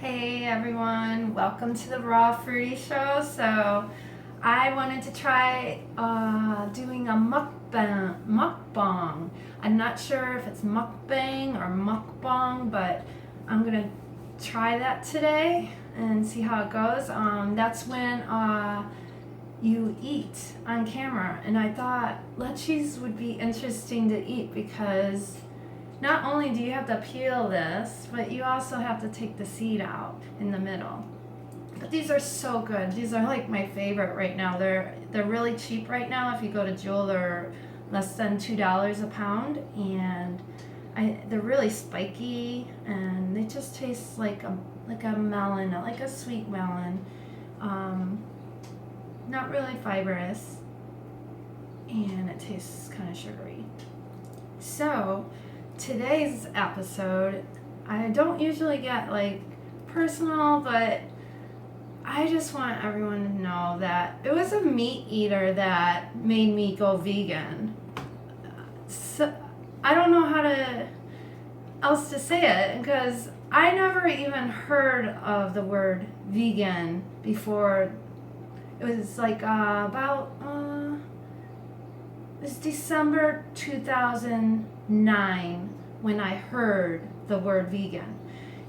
Hey everyone, welcome to the Rawfruity show. So, I wanted to try doing a mukbang. I'm not sure if it's mukbang or mukbang, but I'm gonna try that today and see how it goes. That's when you eat on camera, and I thought lychees would be interesting to eat because not only do you have to peel this, but you also have to take the seed out in the middle. But these are so good. These are like my favorite right now. They're really cheap right now. If you go to Jewel, they're less than $2 a pound, and they're really spiky, and they just taste like a melon, like a sweet melon. Not really fibrous, and it tastes kind of sugary. So today's episode, I don't usually get like personal, but I just want everyone to know that it was a meat eater that made me go vegan. So I don't know how else to say it because I never even heard of the word vegan before. It was like it was December 2009 when I heard the word vegan.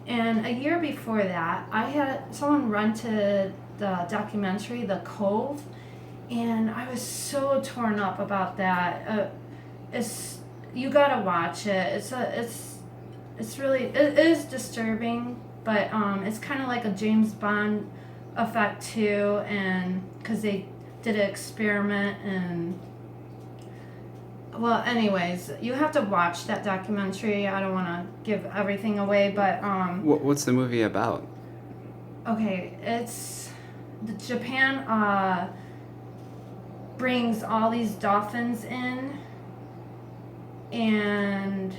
And a year before that, I had someone run to the documentary, The Cove, and I was so torn up about that. You gotta watch it. It is disturbing, but it's kind of like a James Bond effect too, and because they did an experiment and. Well, anyways, you have to watch that documentary. I don't want to give everything away, but What's the movie about? okay, it's Japan brings all these dolphins in, and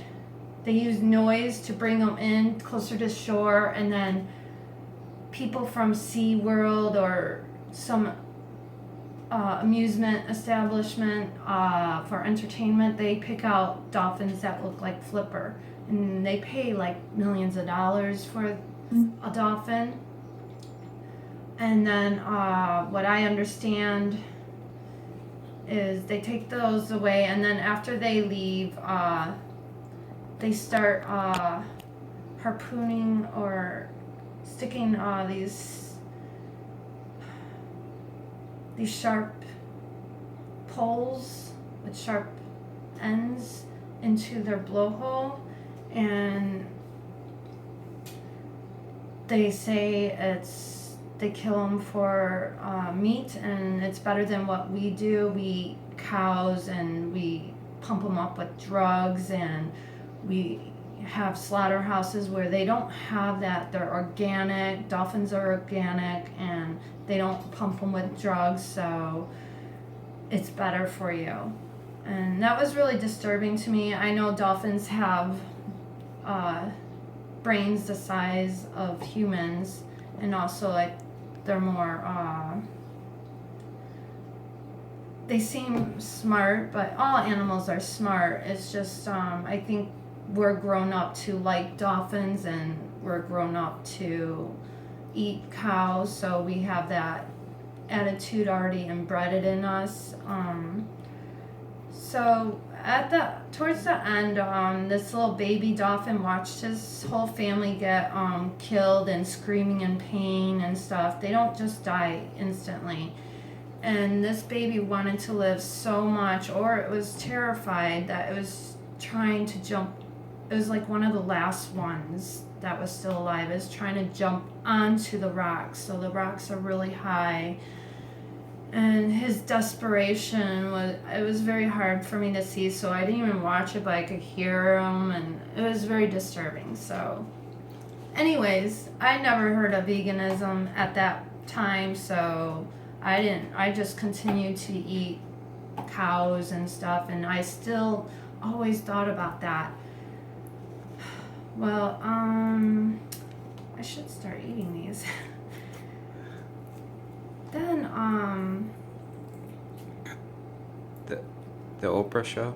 they use noise to bring them in closer to shore, and then people from SeaWorld or some amusement establishment for entertainment, they pick out dolphins that look like Flipper, and they pay like millions of dollars for a dolphin. And then what I understand is they take those away, and then after they leave, they start harpooning or sticking these sharp poles with sharp ends into their blowhole, and they say they kill them for meat, and it's better than what we do. We eat cows and we pump them up with drugs, and we have slaughterhouses where they don't have that. They're organic. Dolphins are organic, and they don't pump them with drugs, so it's better for you. And that was really disturbing to me. I know dolphins have brains the size of humans, and also like they're more they seem smart, but all animals are smart. It's just I think we're grown up to like dolphins, and we're grown up to eat cows, so we have that attitude already embedded in us. So towards the end, this little baby dolphin watched his whole family get killed and screaming in pain and stuff. They don't just die instantly. And this baby wanted to live so much, or it was terrified that it was trying to jump. It was like one of the last ones that was still alive. It was trying to jump onto the rocks. So the rocks are really high. And his desperation it was very hard for me to see, so I didn't even watch it, but I could hear him, and it was very disturbing. So anyways, I never heard of veganism at that time, so I just continued to eat cows and stuff, and I still always thought about that. Well, I should start eating these. Then, The Oprah show?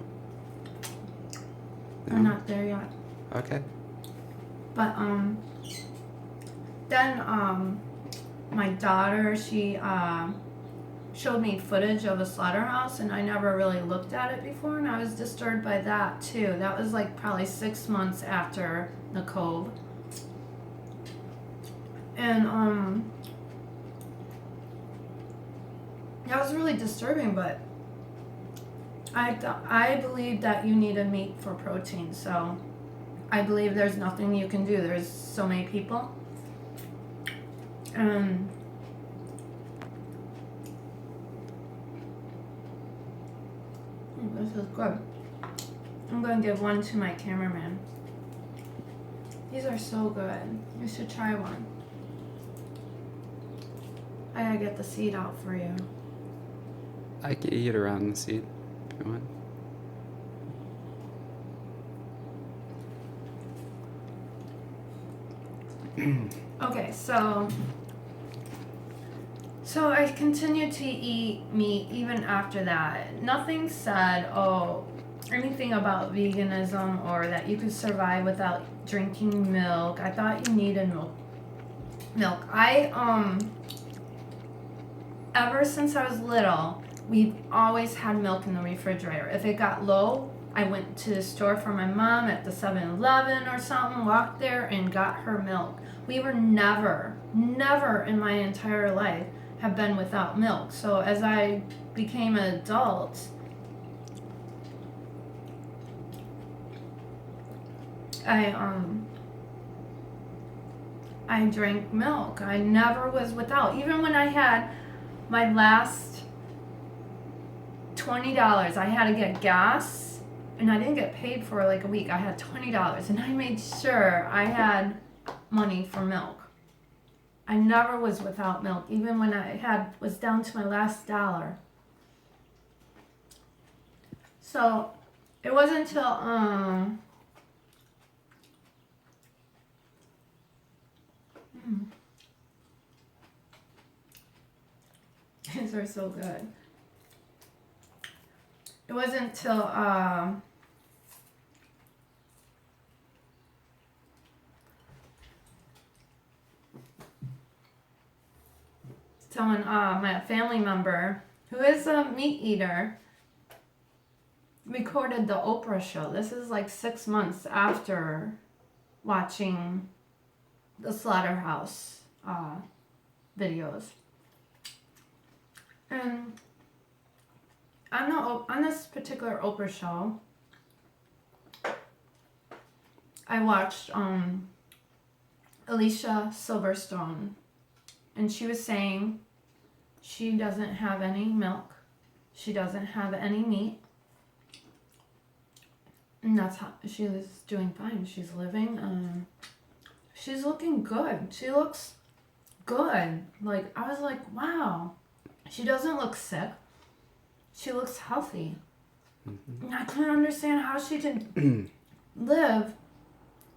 I'm not there yet. Okay. But, Then my daughter, she showed me footage of a slaughterhouse, and I never really looked at it before, and I was disturbed by that too. That was like probably 6 months after the cove. And that was really disturbing, but I believe that you need a meat for protein, so I believe there's nothing you can do. There's so many people. This is good. I'm going to give one to my cameraman. These are so good. You should try one. I gotta get the seed out for you. I can eat around the seed if you want. Okay, so I continued to eat meat even after that. Nothing said, anything about veganism or that you could survive without drinking milk. I thought you needed milk. Ever since I was little, we've always had milk in the refrigerator. If it got low, I went to the store for my mom at the 7-Eleven or something, walked there and got her milk. We were never in my entire life have been without milk. So as I became an adult, I drank milk. I never was without. Even when I had my last $20, I had to get gas, and I didn't get paid for like a week. I had $20, and I made sure I had money for milk. I never was without milk, even when I was down to my last dollar. So it wasn't until these are so good. It wasn't until someone, my family member, who is a meat eater, recorded the Oprah show. This is like 6 months after watching the slaughterhouse videos. And on this particular Oprah show, I watched Alicia Silverstone, and she was saying she doesn't have any milk, she doesn't have any meat, and that's how she was doing fine. She's living. She's looking good. She looks good. Like, I was like, wow. She doesn't look sick. She looks healthy. Mm-hmm. And I couldn't understand how she could live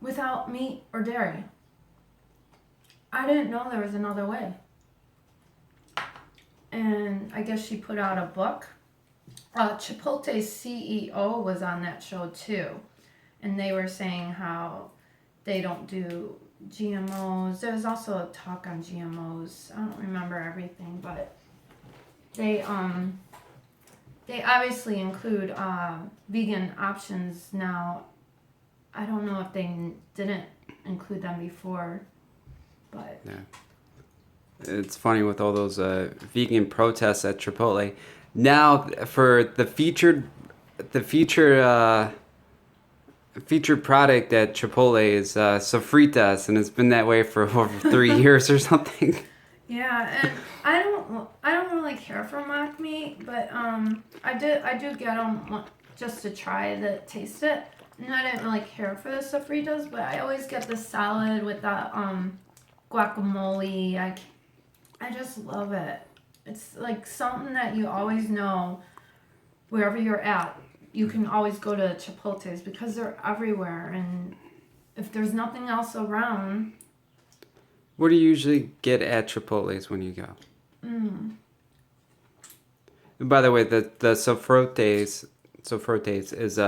without meat or dairy. I didn't know there was another way. And I guess she put out a book. Chipotle's CEO was on that show too. And they were saying how they don't do GMOs. There was also a talk on GMOs. I don't remember everything, but they obviously include vegan options now. I don't know if they didn't include them before, but yeah, it's funny with all those vegan protests at Chipotle. Now for the featured product at Chipotle is sofritas, and it's been that way for over 3 years or something. Yeah, and I don't really care for mock meat, but I do get them just to try to taste it. And I didn't really care for the sofritas, but I always get the salad with that guacamole. I just love it. It's like something that you always know wherever you're at. You can always go to Chipotle's because they're everywhere, and if there's nothing else around. What do you usually get at Chipotle's when you go? And by the way, the sofrotes is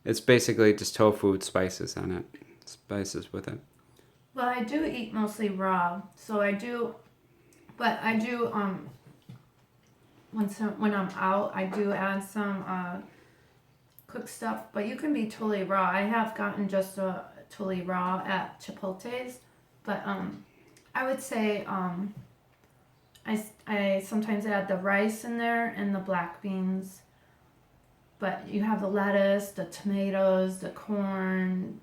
it's basically just tofu with spices on it, spices with it. Well, I do eat mostly raw, so I do, but I do when I'm out, I do add some cooked stuff. But you can be totally raw. I have gotten just a totally raw at Chipotle's, but I would say I sometimes add the rice in there and the black beans. But you have the lettuce, the tomatoes, the corn.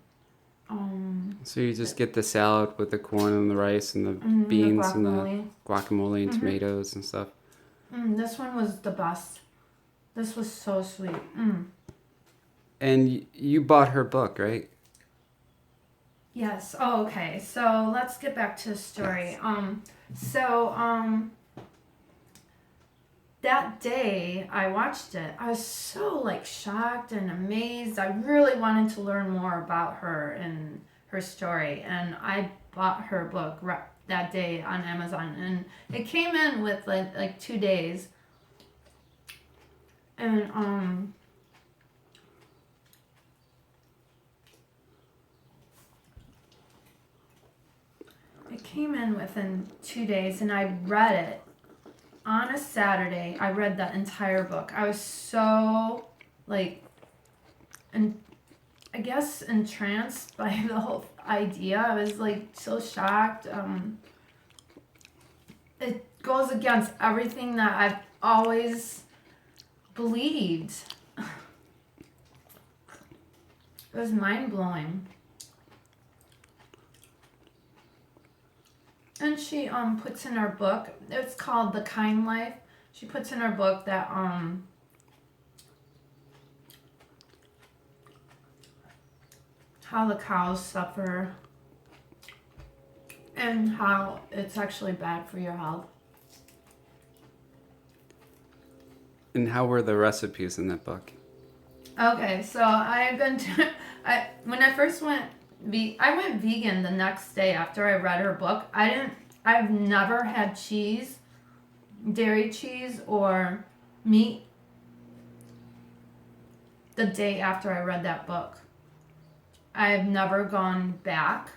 So you just get the salad with the corn and the rice and the The beans and the guacamole. guacamole and tomatoes and stuff. This one was the best. This was so sweet. And you bought her book, right? Yes. Oh, okay. So let's get back to the story. That day I watched it, I was so like shocked and amazed. I really wanted to learn more about her and her story, and I bought her book that day on Amazon, and it came in with like 2 days, and it came in within 2 days, and I read it on a Saturday. I read the entire book. I was so like, and I guess entranced by the whole idea. I was like so shocked. It goes against everything that I've always believed. It was mind blowing. And she puts in her book, it's called The Kind Life. She puts in her book that how the cows suffer and how it's actually bad for your health. And how were the recipes in that book? Okay, so when I first went I went vegan the next day after I read her book. I've never had cheese, dairy cheese, or meat the day after I read that book. I've never gone back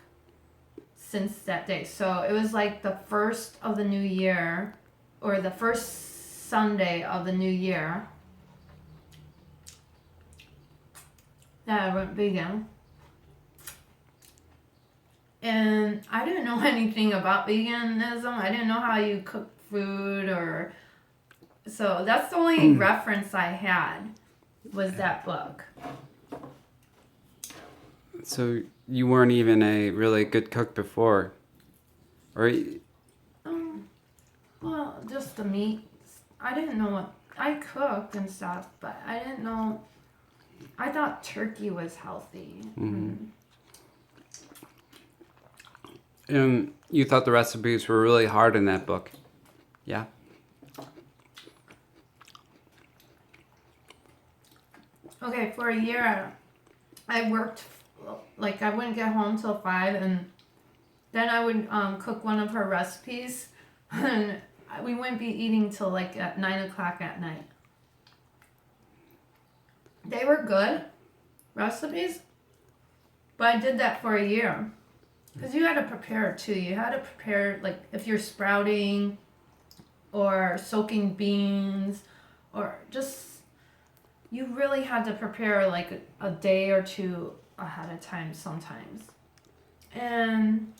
since that day. So it was like the first of the new year, or the first Sunday of the new year, that I went vegan. And I didn't know anything about veganism. I didn't know how you cook food, or so that's the only reference I had was that book. So you weren't even a really good cook before, or Well, just the meat. I didn't know what I cooked and stuff, but I didn't know. I thought turkey was healthy. you thought the recipes were really hard in that book, yeah? Okay, for a year, I worked, like I wouldn't get home till 5, and then I would cook one of her recipes, and we wouldn't be eating till like at 9 o'clock at night. They were good recipes, but I did that for a year. Because you had to prepare too. You had to prepare, like if you're sprouting or soaking beans, or just, you really had to prepare like a day or two ahead of time sometimes. And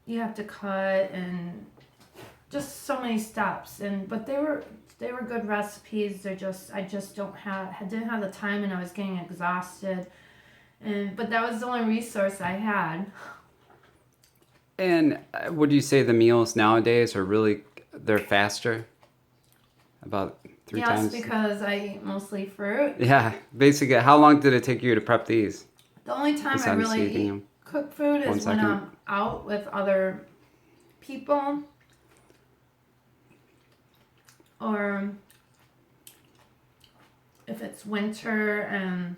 you have to cut, and just so many steps. But they were good recipes. I just didn't have the time, and I was getting exhausted. But that was the only resource I had. And would you say the meals nowadays are they're faster? About 3 times? Yes, because I eat mostly fruit. Yeah, basically, how long did it take you to prep these? The only time I Besides really eating eat them. cooked food is when 1 second. I'm out with other people, or if it's winter and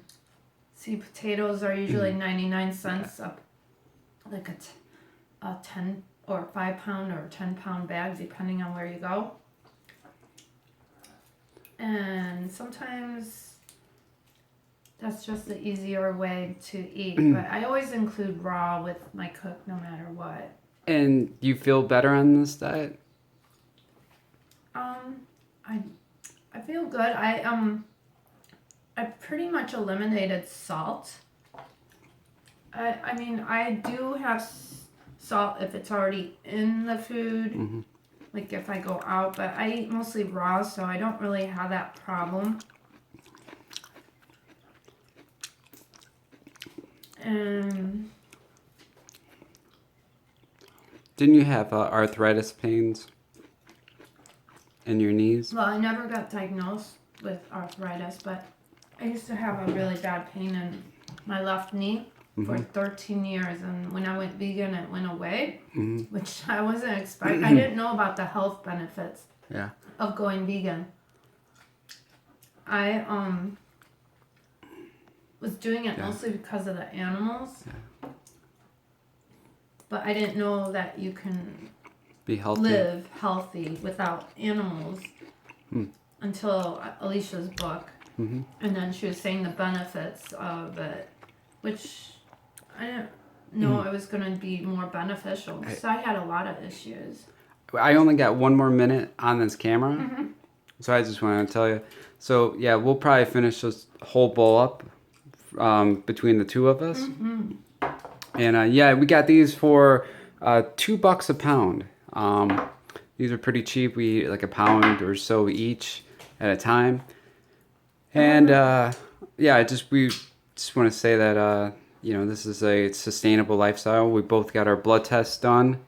sweet potatoes are usually 99 cents like a 10 or 5 pound or 10 pound bag, depending on where you go. And sometimes That's just the easier way to eat. But I always include raw with my cook no matter what. And you feel better on this diet? I feel good. I pretty much eliminated salt. I mean, I do have salt if it's already in the food, like if I go out, but I eat mostly raw, so I don't really have that problem. And didn't you have arthritis pains in your knees? well, I never got diagnosed with arthritis, but I used to have a really bad pain in my left knee for 13 years, and when I went vegan, it went away, which I wasn't expecting. I didn't know about the health benefits of going vegan. I was doing it mostly because of the animals, but I didn't know that you can be healthy, live healthy without animals until Alicia's book. And then she was saying the benefits of it, which I didn't know it was going to be more beneficial. So I had a lot of issues. I only got 1 more minute on this camera, so I just wanted to tell you. So yeah, we'll probably finish this whole bowl up between the two of us. And yeah, we got these for $2 a pound. These are pretty cheap. We eat like a pound or so each at a time. And yeah, we just want to say that you know, this is a sustainable lifestyle. We both got our blood tests done,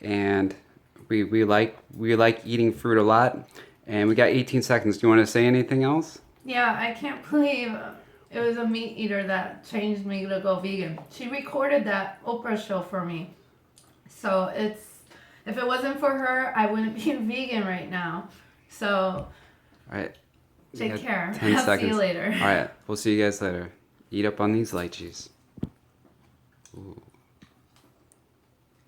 and we like eating fruit a lot. And we got 18 seconds. Do you want to say anything else? Yeah, I can't believe it was a meat eater that changed me to go vegan. She recorded that Oprah show for me. So if it wasn't for her, I wouldn't be a vegan right now. So All right. take care. 10 I'll seconds. see you later. All right. We'll see you guys later. Eat up on these lychees.